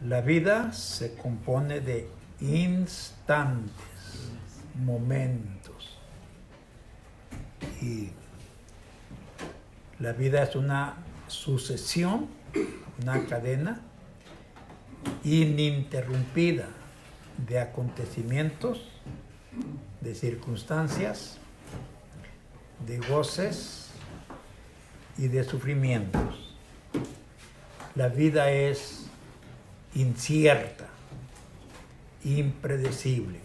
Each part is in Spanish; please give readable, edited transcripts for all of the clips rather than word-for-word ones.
La vida se compone de instantes, momentos. Y la vida es una sucesión, una cadena ininterrumpida de acontecimientos, de circunstancias, de goces y de sufrimientos. La vida es incierta, impredecible.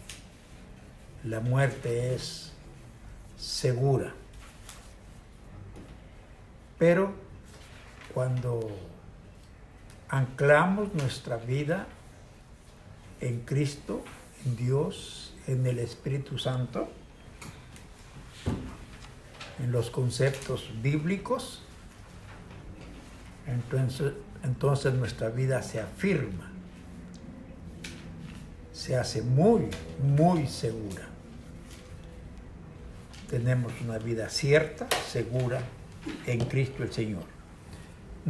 La muerte es segura. Pero cuando anclamos nuestra vida en Cristo, en Dios, en el Espíritu Santo, en los conceptos bíblicos, entonces nuestra vida se afirma, se hace muy, muy segura. Tenemos una vida cierta, segura, en Cristo el Señor.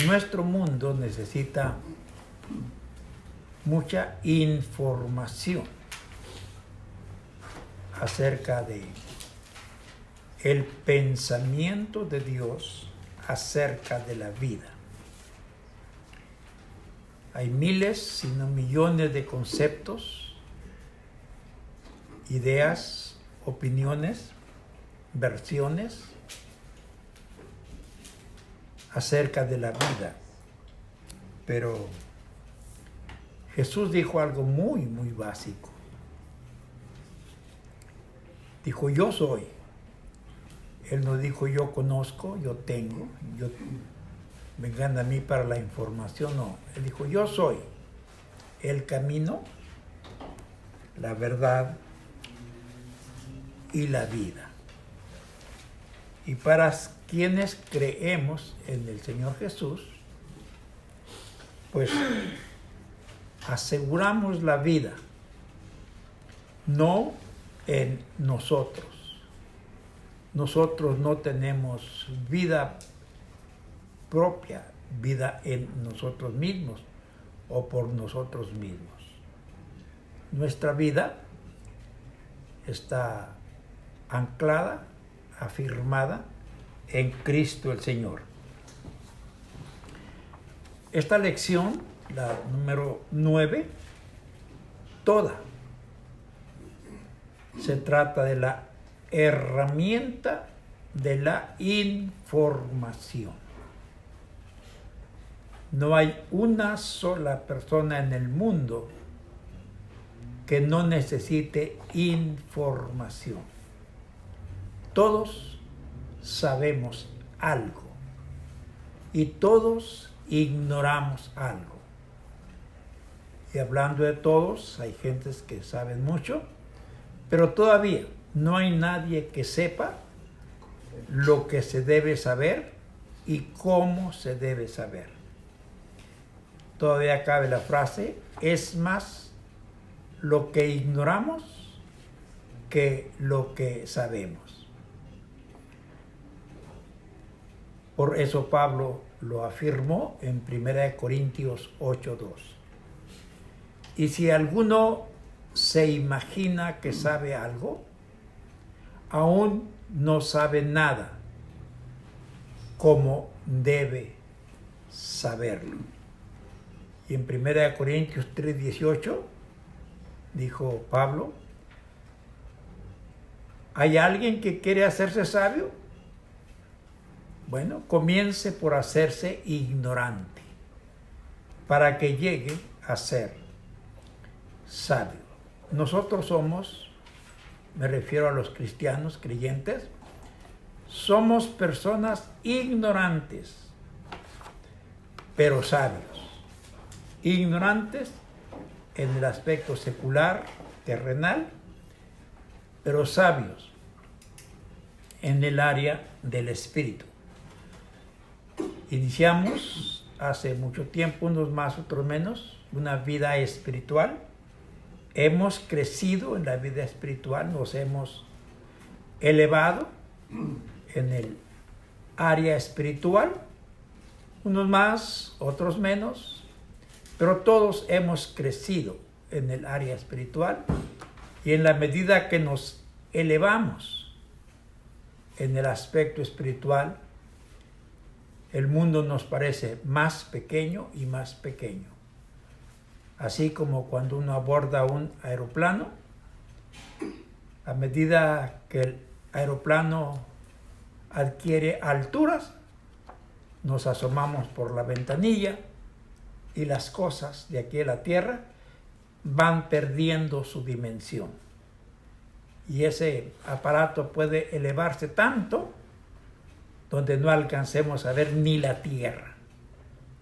Nuestro mundo necesita mucha información acerca de el pensamiento de Dios acerca de la vida. Hay miles, si no millones de conceptos, ideas, opiniones, versiones acerca de la vida. Pero Jesús dijo algo muy, muy básico. Dijo, yo soy. Él no dijo, yo conozco, yo tengo, vengan a mí para la información, no. Él dijo, yo soy el camino, la verdad y la vida. Y para quienes creemos en el Señor Jesús, pues aseguramos la vida, no en nosotros. Nosotros no tenemos vida propia, vida en nosotros mismos o por nosotros mismos. Nuestra vida está anclada, afirmada en Cristo el Señor. Esta lección, la número 9, toda se trata de la herramienta de la información. No hay una sola persona en el mundo que no necesite información. Todos sabemos algo y todos ignoramos algo. Y hablando de todos, hay gentes que saben mucho, pero todavía no hay nadie que sepa lo que se debe saber y cómo se debe saber. Todavía cabe la frase, es más lo que ignoramos que lo que sabemos. Por eso Pablo lo afirmó en 1 Corintios 8:2. Y si alguno se imagina que sabe algo, aún no sabe nada como debe saberlo. Y en 1 Corintios 3:18 dijo Pablo, ¿hay alguien que quiere hacerse sabio? Bueno, comience por hacerse ignorante para que llegue a ser sabio. Nosotros somos, me refiero a los cristianos creyentes, somos personas ignorantes, pero sabios. Ignorantes en el aspecto secular, terrenal, pero sabios en el área del espíritu. Iniciamos hace mucho tiempo, unos más, otros menos, una vida espiritual. Hemos crecido en la vida espiritual, nos hemos elevado en el área espiritual, unos más, otros menos, pero todos hemos crecido en el área espiritual y en la medida que nos elevamos en el aspecto espiritual, el mundo nos parece más pequeño y más pequeño. Así como cuando uno aborda un aeroplano, a medida que el aeroplano adquiere alturas, nos asomamos por la ventanilla y las cosas de aquí a la tierra van perdiendo su dimensión. Y ese aparato puede elevarse tanto donde no alcancemos a ver ni la tierra.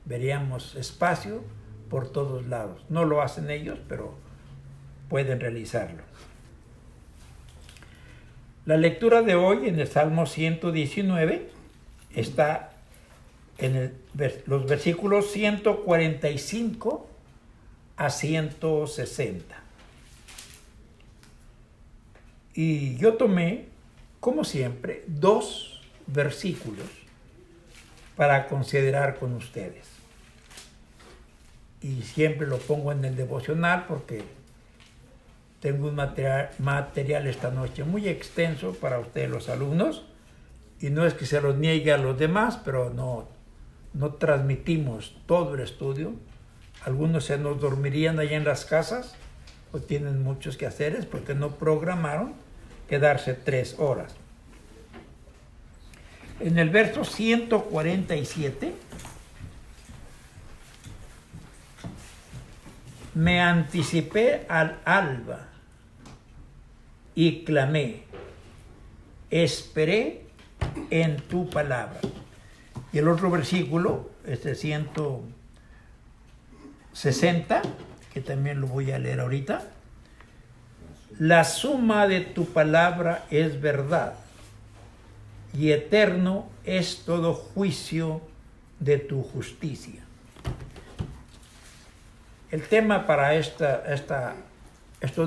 Veríamos espacio por todos lados. No lo hacen ellos, pero pueden realizarlo. La lectura de hoy en el Salmo 119 está en los versículos 145 a 160. Y yo tomé, como siempre, 2 versículos para considerar con ustedes. Y siempre lo pongo en el devocional porque tengo un material esta noche muy extenso para ustedes los alumnos. Y no es que se los niegue a los demás, pero no transmitimos todo el estudio. Algunos se nos dormirían allá en las casas o tienen muchos quehaceres porque no programaron quedarse 3 horas. En el verso 147, me anticipé al alba y clamé, esperé en tu palabra. Y el otro versículo, este 160, que también lo voy a leer ahorita. La suma de tu palabra es verdad, y eterno es todo juicio de tu justicia. El tema para estos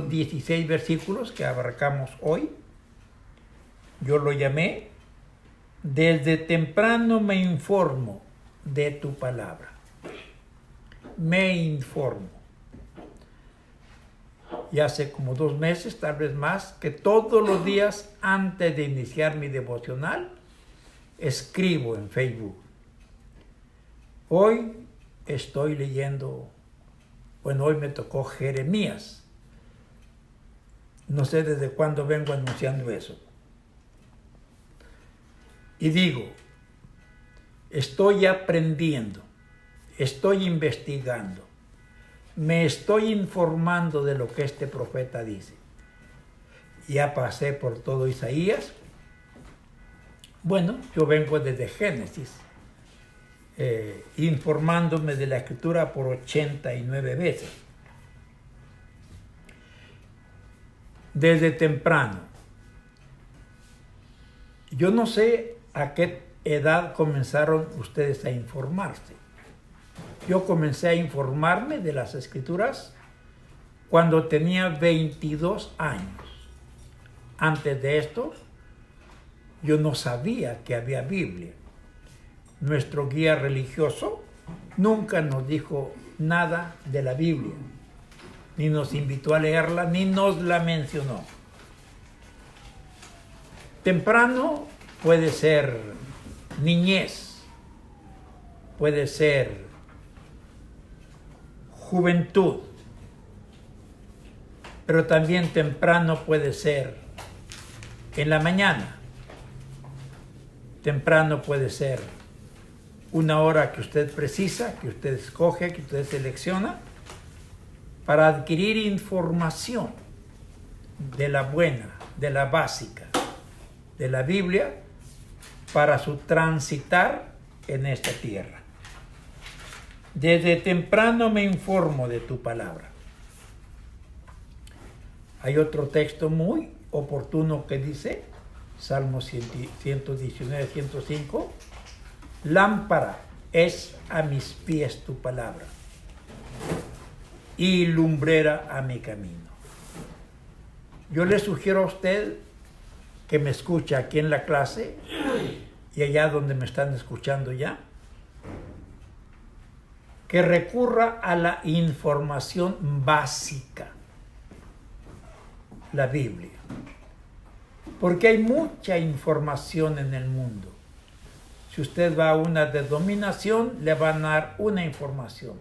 16 versículos que abarcamos hoy, yo lo llamé, desde temprano me informo de tu palabra. Me informo. Y hace como 2 meses, tal vez más, que todos los días antes de iniciar mi devocional, escribo en Facebook. Hoy estoy leyendo, hoy me tocó Jeremías. No sé desde cuándo vengo anunciando eso. Y digo, estoy aprendiendo, estoy investigando, me estoy informando de lo que este profeta dice. Ya pasé por todo Isaías. Bueno, yo vengo desde Génesis, informándome de la Escritura por 89 veces. Desde temprano. Yo no sé a qué edad comenzaron ustedes a informarse. Yo comencé a informarme de las Escrituras cuando tenía 22 años. Antes de esto, yo no sabía que había Biblia. Nuestro guía religioso nunca nos dijo nada de la Biblia, ni nos invitó a leerla, ni nos la mencionó. Temprano puede ser niñez, puede ser juventud, pero también temprano puede ser en la mañana. Temprano puede ser una hora que usted precisa, que usted escoge, que usted selecciona para adquirir información de la buena, de la básica, de la Biblia para su transitar en esta tierra. Desde temprano me informo de tu palabra. Hay otro texto muy oportuno que dice, Salmo 119, 105, lámpara es a mis pies tu palabra y lumbrera a mi camino. Yo le sugiero a usted que me escuche aquí en la clase y allá donde me están escuchando ya, que recurra a la información básica, la Biblia. Porque hay mucha información en el mundo. Si usted va a una denominación, le van a dar una información.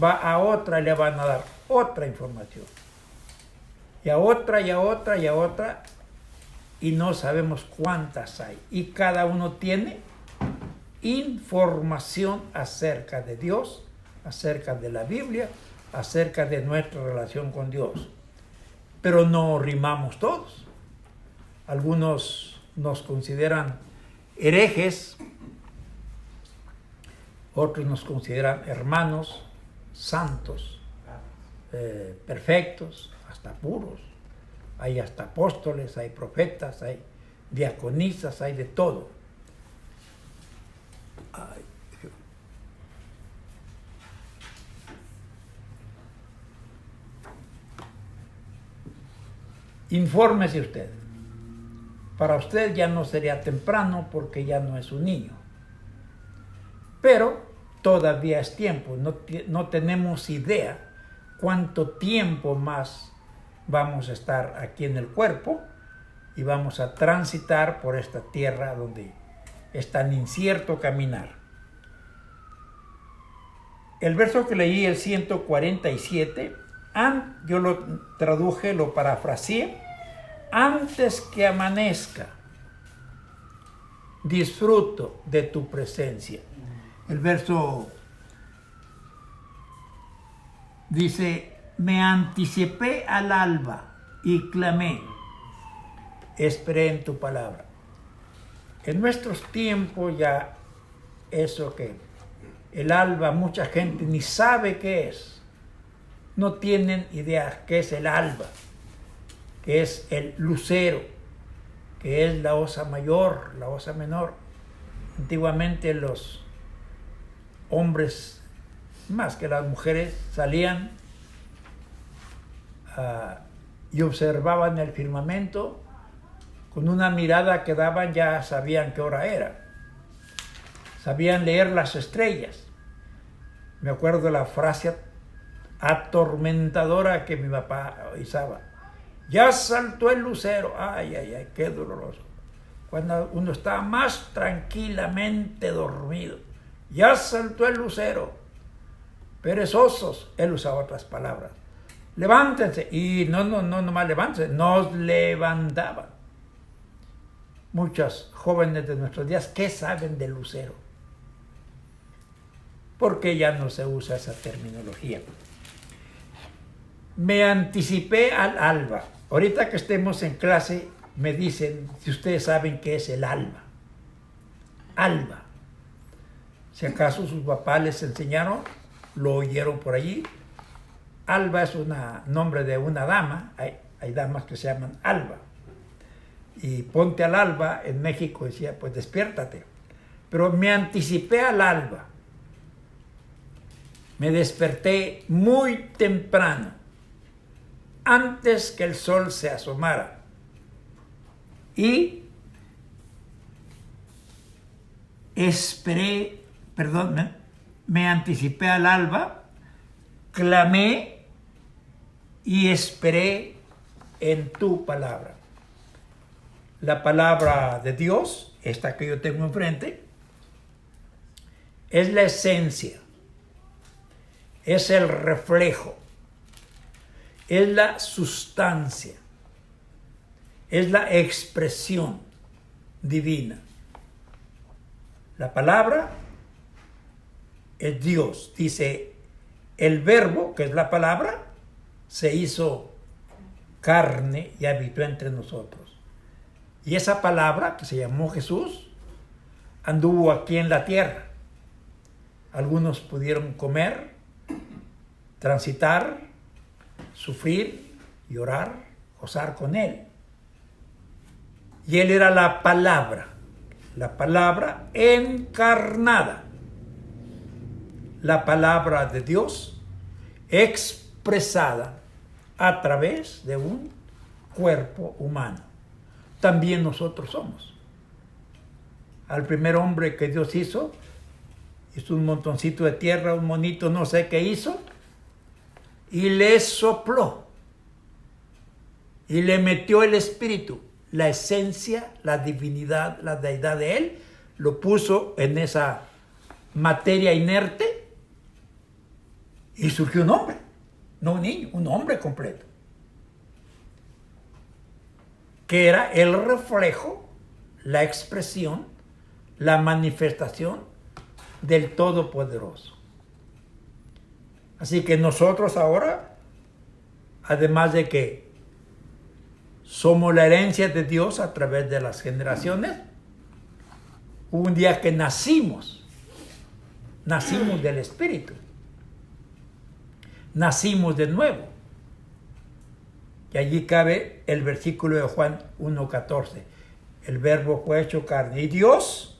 Va a otra, le van a dar otra información. Y a otra, y a otra, y a otra. Y no sabemos cuántas hay. Y cada uno tiene información acerca de Dios, acerca de la Biblia, acerca de nuestra relación con Dios. Pero no rimamos todos. Algunos nos consideran herejes, otros nos consideran hermanos, santos, perfectos, hasta puros. Hay hasta apóstoles, hay profetas, hay diaconisas, hay de todo. Infórmese usted. Para usted ya no sería temprano porque ya no es un niño. Pero todavía es tiempo. No tenemos idea cuánto tiempo más vamos a estar aquí en el cuerpo y vamos a transitar por esta tierra donde es tan incierto caminar. El verso que leí, el 147, yo lo traduje, lo parafraseé: antes que amanezca, disfruto de tu presencia. El verso dice: me anticipé al alba y clamé, esperé en tu palabra. En nuestros tiempos ya eso que el alba, mucha gente ni sabe qué es. No tienen idea qué es el alba, que es el lucero, que es la osa mayor, la osa menor. Antiguamente los hombres, más que las mujeres, salían y observaban el firmamento. Con una mirada que daban ya sabían qué hora era. Sabían leer las estrellas. Me acuerdo de la frase atormentadora que mi papá usaba: ya saltó el lucero. Ay, ay, ay, qué doloroso. Cuando uno está más tranquilamente dormido, ya saltó el lucero. Perezosos, él usaba otras palabras. Levántense. Y no más levántense, nos levantaban. Muchos jóvenes de nuestros días, ¿qué saben del lucero? Porque ya no se usa esa terminología. Me anticipé al alba. Ahorita que estemos en clase, me dicen si ustedes saben qué es el alba. Alba. Si acaso sus papás les enseñaron, lo oyeron por allí. Alba es un nombre de una dama. Hay damas que se llaman Alba. Y ponte al alba, en México decía, pues despiértate. Pero me anticipé al alba. Me desperté muy temprano, antes que el sol se asomara. Y me anticipé al alba, clamé y esperé en tu palabra. La palabra de Dios, esta que yo tengo enfrente, es la esencia, es el reflejo, es la sustancia, es la expresión divina. La palabra es Dios. Dice, el verbo, que es la palabra, se hizo carne y habitó entre nosotros. Y esa palabra, que se llamó Jesús, anduvo aquí en la tierra. Algunos pudieron comer, transitar, sufrir, llorar, gozar con él. Y él era la palabra encarnada, la palabra de Dios expresada a través de un cuerpo humano. También nosotros somos. Al primer hombre que Dios hizo hizo un montoncito de tierra, un monito, no sé qué hizo, y le sopló, y le metió el espíritu, la esencia, la divinidad, la deidad de él, lo puso en esa materia inerte, y surgió un hombre, no un niño, un hombre completo, que era el reflejo, la expresión, la manifestación del Todopoderoso. Así que nosotros ahora, además de que somos la herencia de Dios a través de las generaciones, un día que nacimos del Espíritu, nacimos de nuevo. Y allí cabe el versículo de Juan 1:14. El Verbo fue hecho carne. Y Dios,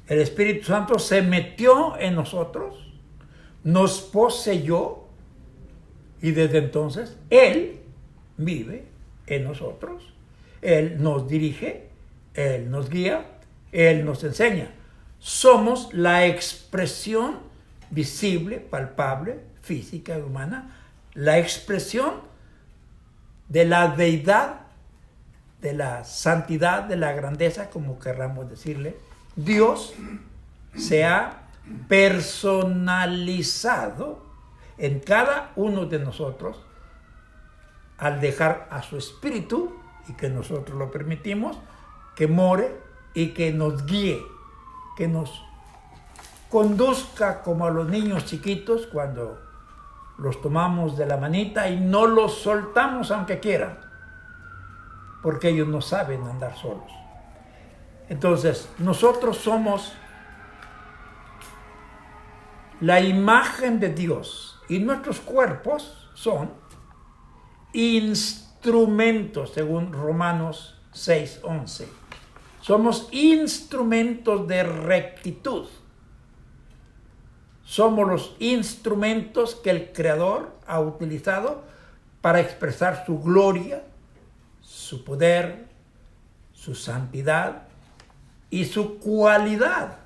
el Espíritu Santo, se metió en nosotros, nos poseyó, y desde entonces Él vive en nosotros. Él nos dirige, Él nos guía, Él nos enseña. Somos la expresión visible, palpable, física y humana, la expresión de la deidad, de la santidad, de la grandeza, como querramos decirle. Dios se ha personalizado en cada uno de nosotros al dejar a su espíritu, y que nosotros lo permitimos, que more y que nos guíe, que nos conduzca como a los niños chiquitos cuando los tomamos de la manita y no los soltamos aunque quieran, porque ellos no saben andar solos. Entonces, nosotros somos la imagen de Dios y nuestros cuerpos son instrumentos, según Romanos 6:11. Somos instrumentos de rectitud. Somos los instrumentos que el Creador ha utilizado para expresar su gloria, su poder, su santidad y su cualidad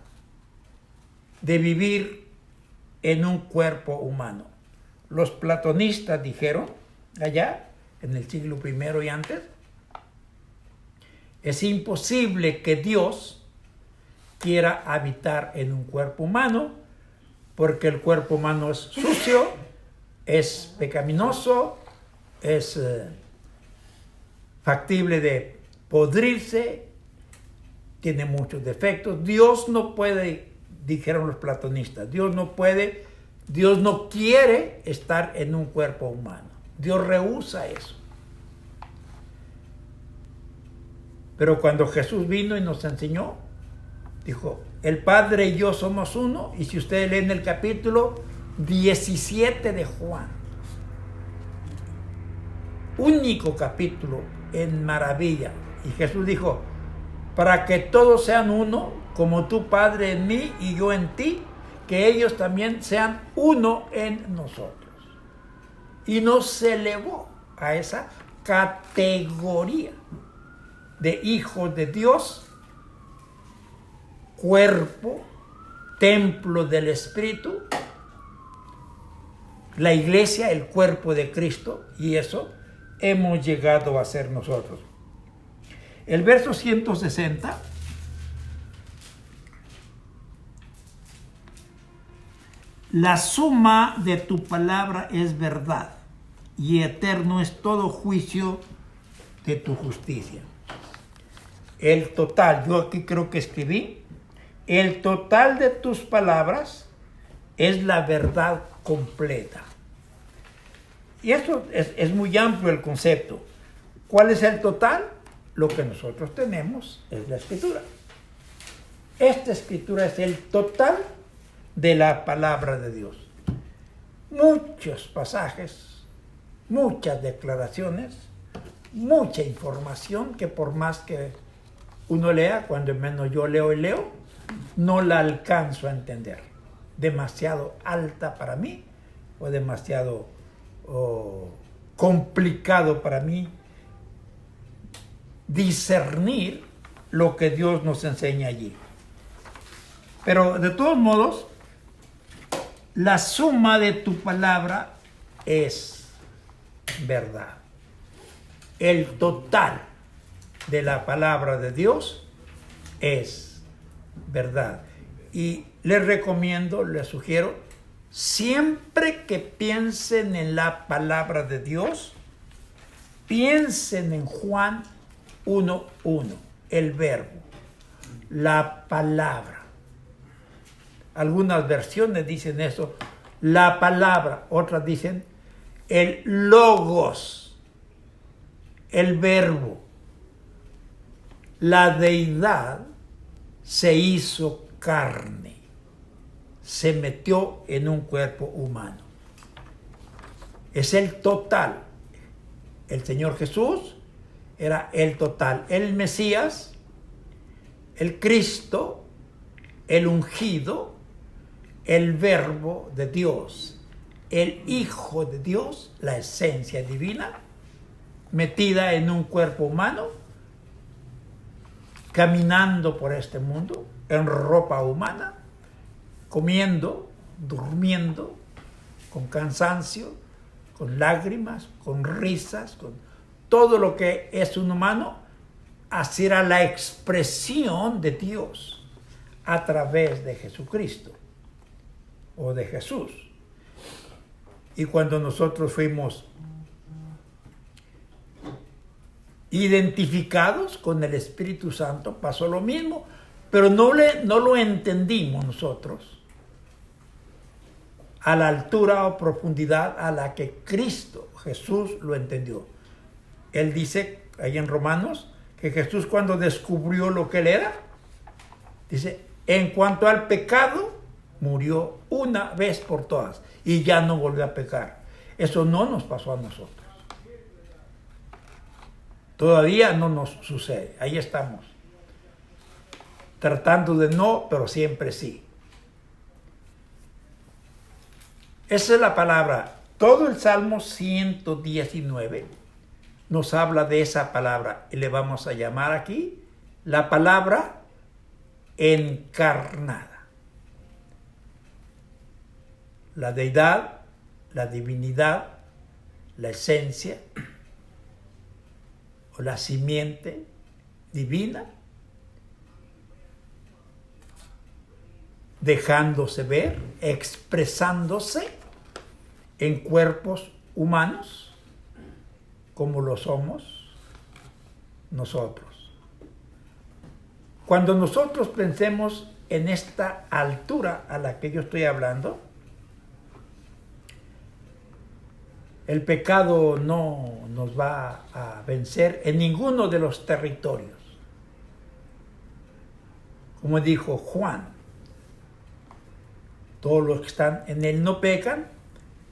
de vivir en un cuerpo humano. Los platonistas dijeron, allá en el siglo I y antes, es imposible que Dios quiera habitar en un cuerpo humano, porque el cuerpo humano es sucio, es pecaminoso, es factible de podrirse, tiene muchos defectos. Dios no puede, dijeron los platonistas, Dios no quiere estar en un cuerpo humano. Dios rehúsa eso. Pero cuando Jesús vino y nos enseñó, dijo, el Padre y yo somos uno. Y si ustedes leen el capítulo 17 de Juan, único capítulo en maravilla, y Jesús dijo, para que todos sean uno, como tú, Padre, en mí y yo en ti, que ellos también sean uno en nosotros. Y nos elevó a esa categoría de hijos de Dios, cuerpo, templo del Espíritu, la iglesia, el cuerpo de Cristo, y eso hemos llegado a ser nosotros. El verso 160, la suma de tu palabra es verdad, y eterno es todo juicio de tu justicia. El total, yo aquí creo que escribí, el total de tus palabras es la verdad completa. Y eso es muy amplio el concepto. ¿Cuál es el total? Lo que nosotros tenemos es la Escritura. Esta Escritura es el total de la palabra de Dios. Muchos pasajes, muchas declaraciones, mucha información que por más que uno lea, cuando menos yo leo y leo, no la alcanzo a entender. Demasiado alta para mí o demasiado complicado para mí discernir lo que Dios nos enseña allí. Pero de todos modos, la suma de tu palabra es verdad. El total de la palabra de Dios es verdad. Y les recomiendo, les sugiero, siempre que piensen en la palabra de Dios, piensen en Juan 1:1, el verbo, la palabra. Algunas versiones dicen eso, la palabra, otras dicen el logos, el verbo. La deidad se hizo carne, se metió en un cuerpo humano. Es el total. El Señor Jesús era el total. El Mesías, el Cristo, el ungido, el Verbo de Dios, el Hijo de Dios, la esencia divina, metida en un cuerpo humano, caminando por este mundo, en ropa humana, comiendo, durmiendo, con cansancio, con lágrimas, con risas, con todo lo que es un humano, así era la expresión de Dios a través de Jesucristo o de Jesús. Y cuando nosotros fuimos identificados con el Espíritu Santo, pasó lo mismo, pero no lo entendimos nosotros a la altura o profundidad a la que Cristo, Jesús, lo entendió. Él dice, ahí en Romanos, que Jesús cuando descubrió lo que él era, dice, en cuanto al pecado, murió una vez por todas y ya no volvió a pecar. Eso no nos pasó a nosotros. Todavía no nos sucede. Ahí estamos. Tratando de no, pero siempre sí. Esa es la palabra. Todo el Salmo 119 nos habla de esa palabra. Y le vamos a llamar aquí la palabra encarnada. La deidad, la divinidad, la esencia o la simiente divina, dejándose ver, expresándose en cuerpos humanos, como lo somos nosotros. Cuando nosotros pensemos en esta altura a la que yo estoy hablando, el pecado no nos va a vencer en ninguno de los territorios. Como dijo Juan, todos los que están en él no pecan,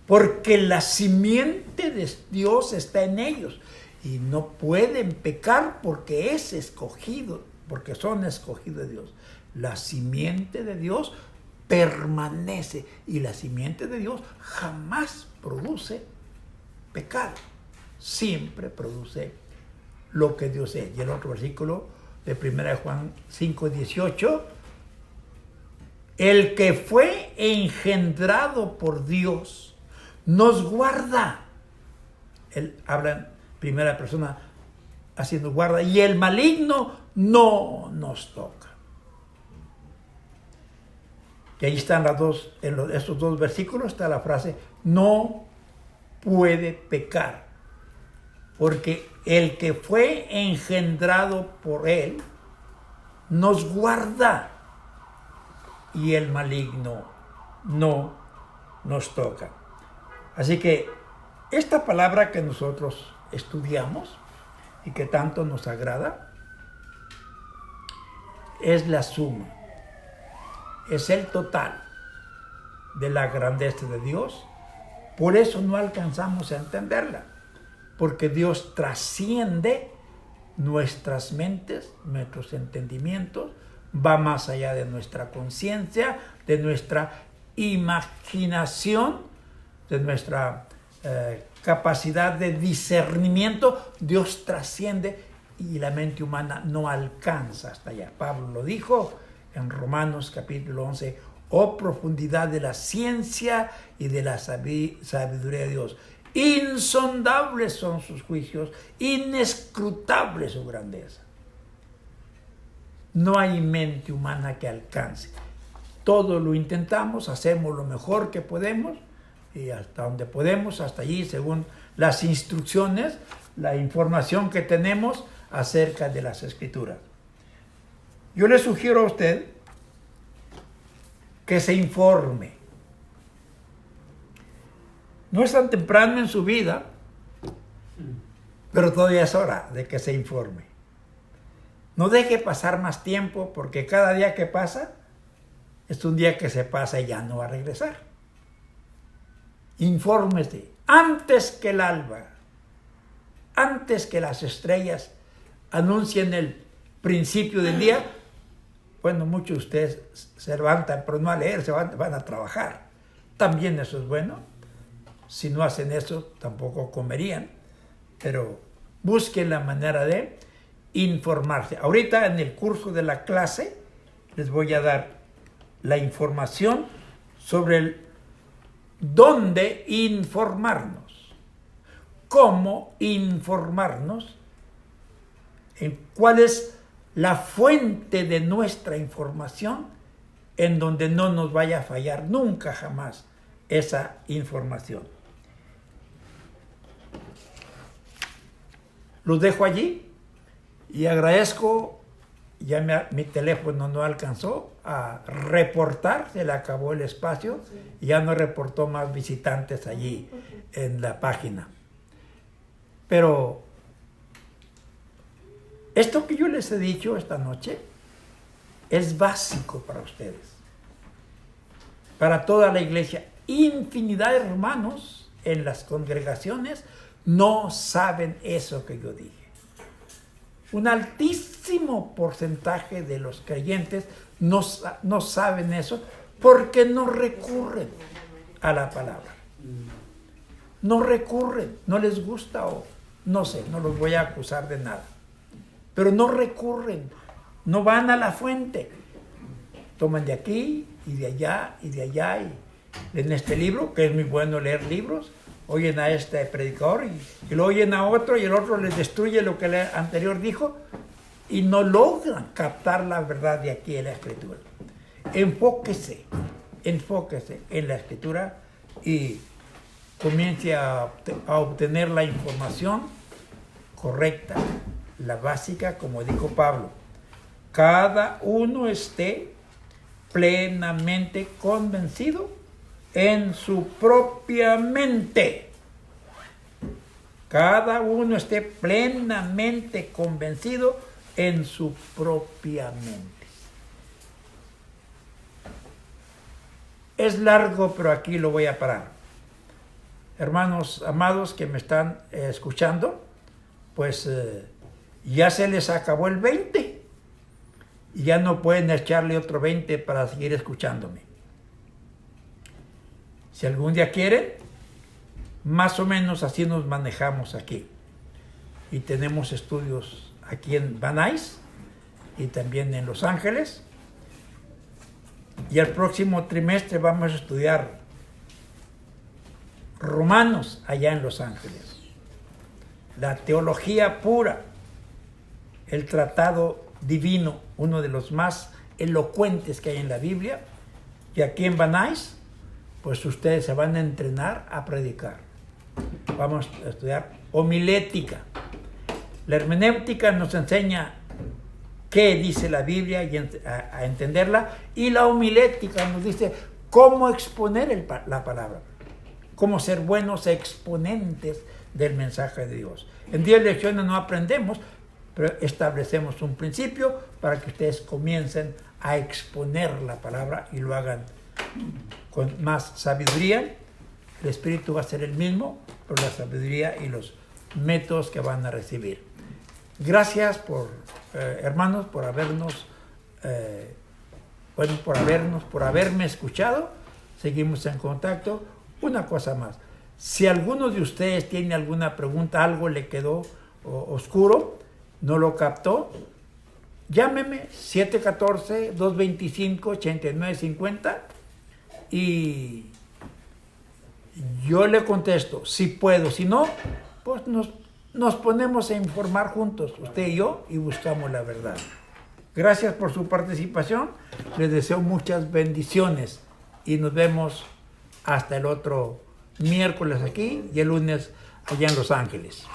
porque la simiente de Dios está en ellos. Y no pueden pecar porque es escogido, porque son escogidos de Dios. La simiente de Dios permanece y la simiente de Dios jamás produce pecado. Siempre produce lo que Dios es. Y el otro versículo de 1 Juan 5:18, el que fue engendrado por Dios nos guarda. Él habla en primera persona haciendo guarda, y el maligno no nos toca. Y ahí están estos dos versículos está la frase, no puede pecar, porque el que fue engendrado por él nos guarda y el maligno no nos toca. Así que esta palabra que nosotros estudiamos y que tanto nos agrada es la suma, es el total de la grandeza de Dios. Por eso no alcanzamos a entenderla, porque Dios trasciende nuestras mentes, nuestros entendimientos, va más allá de nuestra conciencia, de nuestra imaginación, de nuestra capacidad de discernimiento. Dios trasciende y la mente humana no alcanza hasta allá. Pablo lo dijo en Romanos capítulo 11, oh profundidad de la ciencia y de la sabiduría de Dios. Insondables son sus juicios, inescrutable su grandeza. No hay mente humana que alcance. Todo lo intentamos, hacemos lo mejor que podemos y hasta donde podemos, hasta allí, según las instrucciones, la información que tenemos acerca de las Escrituras. Yo le sugiero a usted que se informe. No es tan temprano en su vida, pero todavía es hora de que se informe. No deje pasar más tiempo, porque cada día que pasa es un día que se pasa y ya no va a regresar. Infórmese antes que el alba, antes que las estrellas anuncien el principio del día. Bueno, muchos de ustedes se levantan, pero no a leer, van a trabajar. También eso es bueno. Si no hacen eso, tampoco comerían. Pero busquen la manera de informarse. Ahorita en el curso de la clase les voy a dar la información sobre el dónde informarnos, cómo informarnos, en cuál es la fuente de nuestra información, en donde no nos vaya a fallar nunca jamás esa información. Los dejo allí y agradezco, ya mi teléfono no alcanzó a reportar, se le acabó el espacio y ya no reportó más visitantes allí en la página. Pero esto que yo les he dicho esta noche es básico para ustedes, para toda la iglesia. Infinidad de hermanos en las congregaciones no saben eso que yo dije. Un altísimo porcentaje de los creyentes no saben eso porque no recurren a la palabra. No recurren, no les gusta o no sé, no los voy a acusar de nada. Pero no recurren, no van a la fuente. Toman de aquí y de allá y de allá. Y en este libro, que es muy bueno leer libros, oyen a este predicador y lo oyen a otro y el otro les destruye lo que el anterior dijo y no logran captar la verdad de aquí en la Escritura. Enfóquese en la Escritura y comience a obtener la información correcta, la básica, como dijo Pablo. Cada uno esté plenamente convencido en su propia mente. Cada uno esté plenamente convencido en su propia mente. Es largo, pero aquí lo voy a parar. Hermanos amados que me están escuchando, pues ya se les acabó el 20 y ya no pueden echarle otro 20 para seguir escuchándome. Si algún día quieren, más o menos así nos manejamos aquí. Y tenemos estudios aquí en Van Nuys y también en Los Ángeles. Y el próximo trimestre vamos a estudiar Romanos allá en Los Ángeles. La teología pura, el tratado divino, uno de los más elocuentes que hay en la Biblia. Y aquí en Van Nuys, pues ustedes se van a entrenar a predicar. Vamos a estudiar homilética. La hermenéutica nos enseña qué dice la Biblia y a entenderla. Y la homilética nos dice cómo exponer la palabra. Cómo ser buenos exponentes del mensaje de Dios. En 10 lecciones no aprendemos, pero establecemos un principio para que ustedes comiencen a exponer la palabra y lo hagan con más sabiduría. El espíritu va a ser el mismo, pero la sabiduría y los métodos que van a recibir. Gracias hermanos, por haberme escuchado. Seguimos en contacto. Una cosa más, si alguno de ustedes tiene alguna pregunta, algo le quedó oscuro, no lo captó, llámeme 714-225-8950 y yo le contesto si puedo, si no, pues nos ponemos a informar juntos, usted y yo, y buscamos la verdad. Gracias por su participación, les deseo muchas bendiciones y nos vemos hasta el otro miércoles aquí y el lunes allá en Los Ángeles.